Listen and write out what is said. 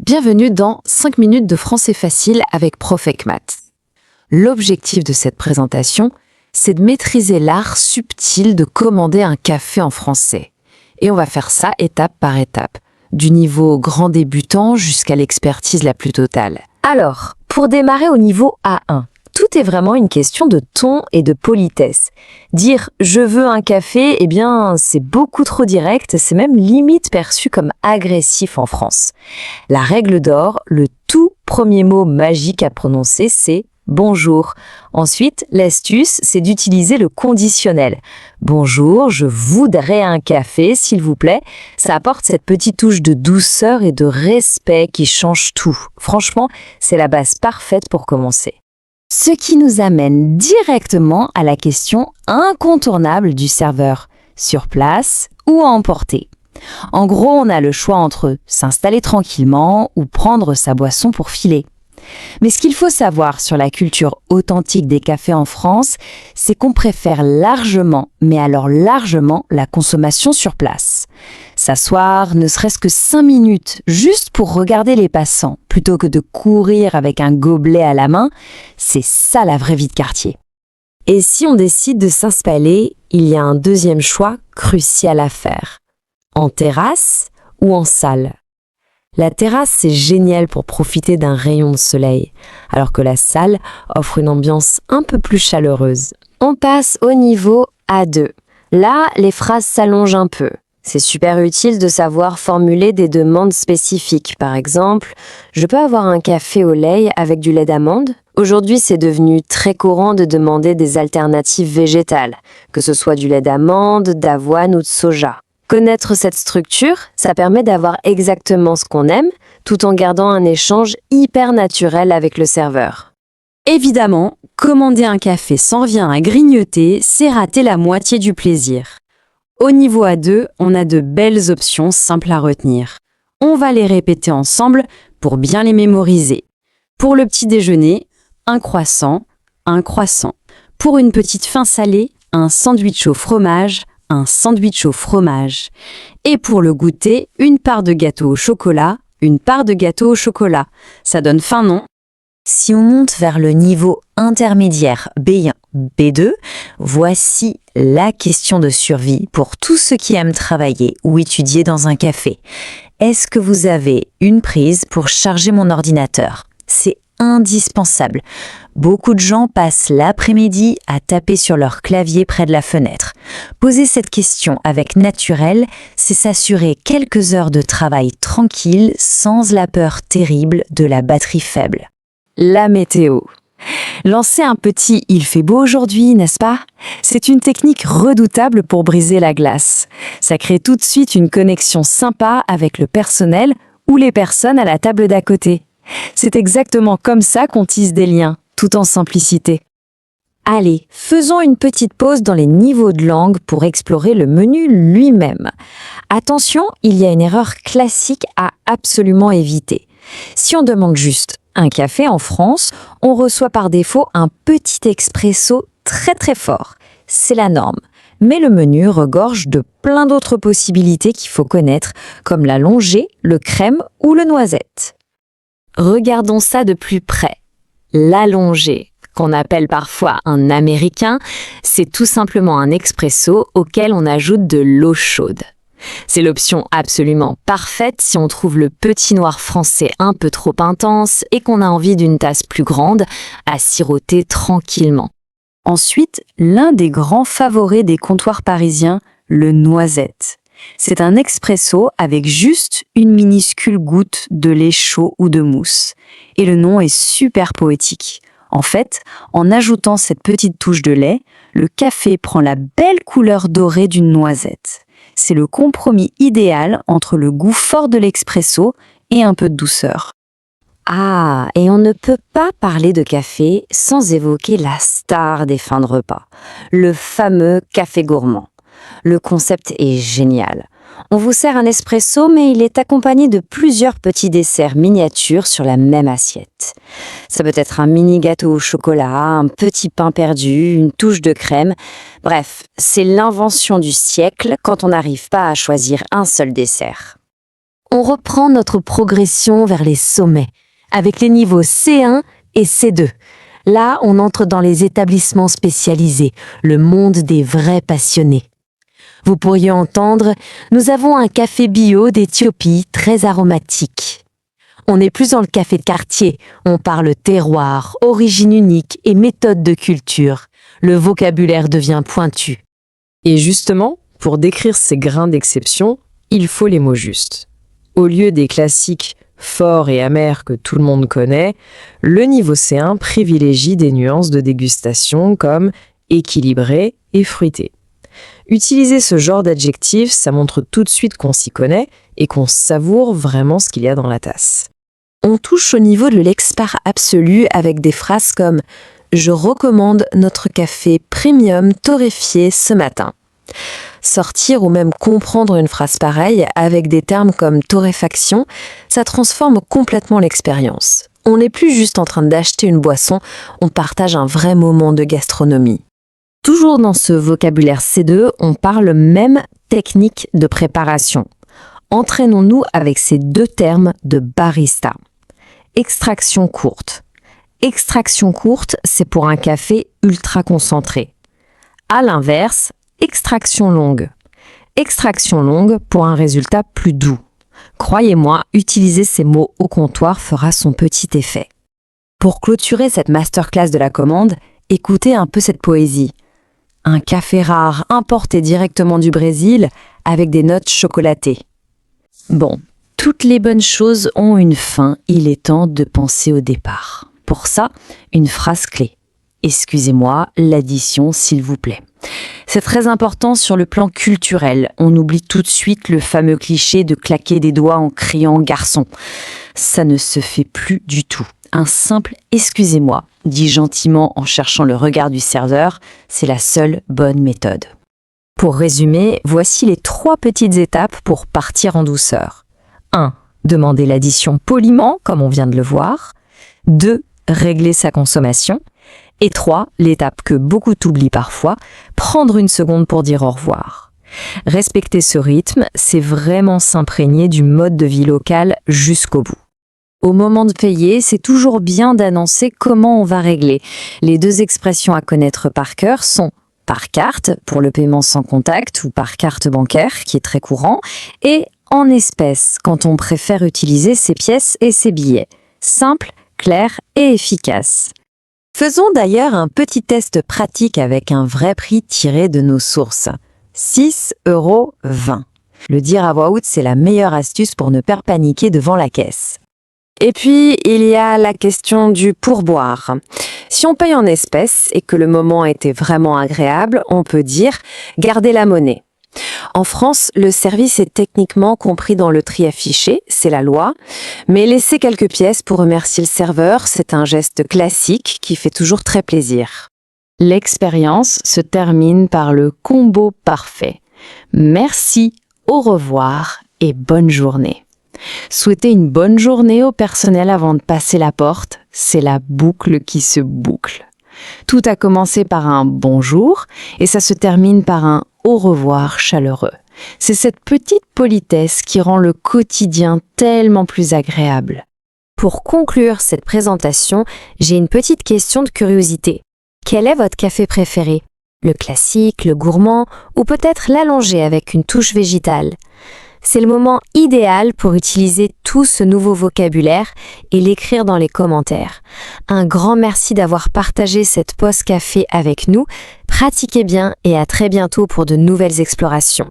Bienvenue dans 5 minutes de français facile avec Prof Ekmat. L'objectif de cette présentation, c'est de maîtriser l'art subtil de commander un café en français. Et on va faire ça étape par étape, du niveau grand débutant jusqu'à l'expertise la plus totale. Alors, pour démarrer au niveau A1, tout est vraiment une question de ton et de politesse. Dire « je veux un café », eh bien, c'est beaucoup trop direct, c'est même limite perçu comme agressif en France. La règle d'or, le tout premier mot magique à prononcer, c'est « bonjour ». Ensuite, l'astuce, c'est d'utiliser le conditionnel. « Bonjour, je voudrais un café, s'il vous plaît ». Ça apporte cette petite touche de douceur et de respect qui change tout. Franchement, c'est la base parfaite pour commencer. Ce qui nous amène directement à la question incontournable du serveur, sur place ou à emporter. En gros, on a le choix entre s'installer tranquillement ou prendre sa boisson pour filer. Mais ce qu'il faut savoir sur la culture authentique des cafés en France, c'est qu'on préfère largement, mais alors largement, la consommation sur place. S'asseoir ne serait-ce que 5 minutes, juste pour regarder les passants, plutôt que de courir avec un gobelet à la main, c'est ça la vraie vie de quartier. Et si on décide de s'installer, il y a un deuxième choix crucial à faire. En terrasse ou en salle ? La terrasse, c'est génial pour profiter d'un rayon de soleil, alors que la salle offre une ambiance un peu plus chaleureuse. On passe au niveau A2. Là, les phrases s'allongent un peu. C'est super utile de savoir formuler des demandes spécifiques. Par exemple, « Je peux avoir un café au lait avec du lait d'amande ?» Aujourd'hui, c'est devenu très courant de demander des alternatives végétales, que ce soit du lait d'amande, d'avoine ou de soja. Connaître cette structure, ça permet d'avoir exactement ce qu'on aime, tout en gardant un échange hyper naturel avec le serveur. Évidemment, commander un café sans rien à grignoter, c'est rater la moitié du plaisir. Au niveau A2, on a de belles options simples à retenir. On va les répéter ensemble pour bien les mémoriser. Pour le petit déjeuner, un croissant. Pour une petite fin salée, un sandwich au fromage, un sandwich au fromage. Et pour le goûter, une part de gâteau au chocolat, une part de gâteau au chocolat. Ça donne faim, non ? Si on monte vers le niveau intermédiaire B1, B2, voici la question de survie pour tous ceux qui aiment travailler ou étudier dans un café. Est-ce que vous avez une prise pour charger mon ordinateur ? C'est indispensable. Beaucoup de gens passent l'après-midi à taper sur leur clavier près de la fenêtre. Poser cette question avec naturel, c'est s'assurer quelques heures de travail tranquille sans la peur terrible de la batterie faible. La météo. Lancer un petit « il fait beau aujourd'hui, n'est-ce pas ?» C'est une technique redoutable pour briser la glace. Ça crée tout de suite une connexion sympa avec le personnel ou les personnes à la table d'à côté. C'est exactement comme ça qu'on tisse des liens, tout en simplicité. Allez, faisons une petite pause dans les niveaux de langue pour explorer le menu lui-même. Attention, il y a une erreur classique à absolument éviter. Si on demande juste un café en France, on reçoit par défaut un petit expresso très très fort. C'est la norme. Mais le menu regorge de plein d'autres possibilités qu'il faut connaître, comme l'allongé, le crème ou le noisette. Regardons ça de plus près. L'allongé, qu'on appelle parfois un américain, c'est tout simplement un expresso auquel on ajoute de l'eau chaude. C'est l'option absolument parfaite si on trouve le petit noir français un peu trop intense et qu'on a envie d'une tasse plus grande à siroter tranquillement. Ensuite, l'un des grands favoris des comptoirs parisiens, le noisette. C'est un expresso avec juste une minuscule goutte de lait chaud ou de mousse. Et le nom est super poétique. En fait, en ajoutant cette petite touche de lait, le café prend la belle couleur dorée d'une noisette. C'est le compromis idéal entre le goût fort de l'expresso et un peu de douceur. Ah, et on ne peut pas parler de café sans évoquer la star des fins de repas, le fameux café gourmand. Le concept est génial. On vous sert un espresso, mais il est accompagné de plusieurs petits desserts miniatures sur la même assiette. Ça peut être un mini gâteau au chocolat, un petit pain perdu, une touche de crème. Bref, c'est l'invention du siècle quand on n'arrive pas à choisir un seul dessert. On reprend notre progression vers les sommets, avec les niveaux C1 et C2. Là, on entre dans les établissements spécialisés, le monde des vrais passionnés. Vous pourriez entendre, nous avons un café bio d'Éthiopie très aromatique. On n'est plus dans le café de quartier, on parle terroir, origine unique et méthode de culture. Le vocabulaire devient pointu. Et justement, pour décrire ces grains d'exception, il faut les mots justes. Au lieu des classiques forts et amers que tout le monde connaît, le niveau C1 privilégie des nuances de dégustation comme équilibré et fruité. Utiliser ce genre d'adjectif, ça montre tout de suite qu'on s'y connaît et qu'on savoure vraiment ce qu'il y a dans la tasse. On touche au niveau de l'expert absolu avec des phrases comme « Je recommande notre café premium torréfié ce matin ». Sortir ou même comprendre une phrase pareille avec des termes comme torréfaction, ça transforme complètement l'expérience. On n'est plus juste en train d'acheter une boisson, on partage un vrai moment de gastronomie. Toujours dans ce vocabulaire C2, on parle même technique de préparation. Entraînons-nous avec ces deux termes de barista. Extraction courte. Extraction courte, c'est pour un café ultra concentré. À l'inverse, extraction longue. Extraction longue pour un résultat plus doux. Croyez-moi, utiliser ces mots au comptoir fera son petit effet. Pour clôturer cette masterclass de la commande, écoutez un peu cette poésie. Un café rare importé directement du Brésil avec des notes chocolatées. Bon, toutes les bonnes choses ont une fin, il est temps de penser au départ. Pour ça, une phrase clé. Excusez-moi, l'addition s'il vous plaît. C'est très important sur le plan culturel. On oublie tout de suite le fameux cliché de claquer des doigts en criant « garçon ». Ça ne se fait plus du tout. Un simple « excusez-moi » dit gentiment en cherchant le regard du serveur, c'est la seule bonne méthode. Pour résumer, voici les 3 petites étapes pour partir en douceur. 1. Demander l'addition poliment, comme on vient de le voir. 2. Régler sa consommation. Et 3. L'étape que beaucoup oublient parfois, prendre une seconde pour dire au revoir. Respecter ce rythme, c'est vraiment s'imprégner du mode de vie local jusqu'au bout. Au moment de payer, c'est toujours bien d'annoncer comment on va régler. Les 2 expressions à connaître par cœur sont par carte, pour le paiement sans contact, ou par carte bancaire, qui est très courant, et en espèces, quand on préfère utiliser ses pièces et ses billets. Simple, clair et efficace. Faisons d'ailleurs un petit test pratique avec un vrai prix tiré de nos sources. 6,20 €. Le dire à voix haute, c'est la meilleure astuce pour ne pas paniquer devant la caisse. Et puis, il y a la question du pourboire. Si on paye en espèces et que le moment était vraiment agréable, on peut dire « gardez la monnaie ». En France, le service est techniquement compris dans le tri affiché, c'est la loi, mais laisser quelques pièces pour remercier le serveur, c'est un geste classique qui fait toujours très plaisir. L'expérience se termine par le combo parfait. Merci, au revoir et bonne journée. Souhaiter une bonne journée au personnel avant de passer la porte, c'est la boucle qui se boucle. Tout a commencé par un bonjour et ça se termine par un au revoir chaleureux. C'est cette petite politesse qui rend le quotidien tellement plus agréable. Pour conclure cette présentation, j'ai une petite question de curiosité. Quel est votre café préféré? Le classique, le gourmand ou peut-être l'allongé avec une touche végétale? C'est le moment idéal pour utiliser tout ce nouveau vocabulaire et l'écrire dans les commentaires. Un grand merci d'avoir partagé cette pause café avec nous. Pratiquez bien et à très bientôt pour de nouvelles explorations.